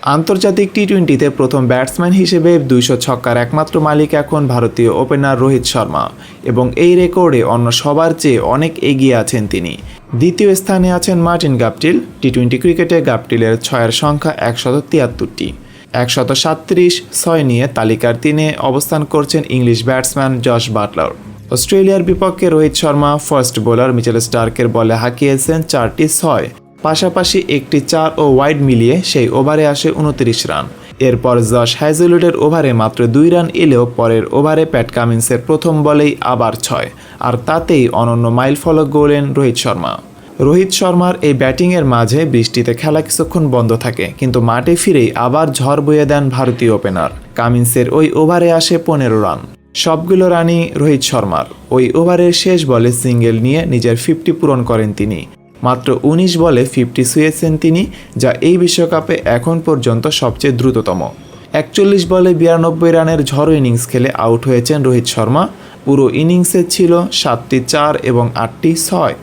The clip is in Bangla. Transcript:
আন্তর্জাতিক টি-20তে প্রথম ব্যাটসম্যান হিসেবে 200 ছক্কার একমাত্র মালিক এখন ভারতীয় ওপেনার রোহিত শর্মা এবং এই রেকর্ডে অন্য সবার চেয়ে অনেক এগিয়ে আছেন তিনি। দ্বিতীয় স্থানে আছেন মার্টিন গাপটিল। টি-20 ক্রিকেটে গাপটিলের ছয়ের সংখ্যা 173টি। 137 নিয়ে তালিকার 3-এ অবস্থান করছেন ইংলিশ ব্যাটসম্যান জশ বাটলার। অস্ট্রেলিয়ার বিপক্ষে Rohit Sharma fast bowler Mitchell স্টার্কের বলে হাঁকিয়েছেন 4টি 6, পাশাপাশি একটি 4 ও ওয়াইড মিলিয়ে সেই ওভারে আসে 29 রান। এরপর জশ হ্যাজেলউডের ওভারে মাত্র 2 রান এলেও পরের ওভারে প্যাট কামিন্সের প্রথম বলেই আবার 6, আর তাতেই অনন্য মাইলফলক গড়লেন রোহিত শর্মা। রোহিত শর্মার এই ব্যাটিংয়ের মাঝে বৃষ্টিতে খেলা কিছুক্ষণ বন্ধ থাকে, কিন্তু মাঠে ফিরেই আবার ঝড় বয়ে দেন ভারতীয় ওপেনার। কামিন্সের ওই ওভারে আসে 15 রান। সবগুলো রানই রোহিত শর্মার। ওই ওভারের শেষ বলে সিঙ্গেল নিয়ে নিজের 50 পূরণ করেন তিনি। মাত্র 19 বলে 50 ছুঁয়েছেন তিনি, যা এই বিশ্বকাপে এখন পর্যন্ত সবচেয়ে দ্রুততম। 41 বলে 92 রানের ঝড়ো ইনিংস খেলে আউট হয়েছেন রোহিত শর্মা। পুরো ইনিংসে ছিল 7টি 4 এবং 8টি 6।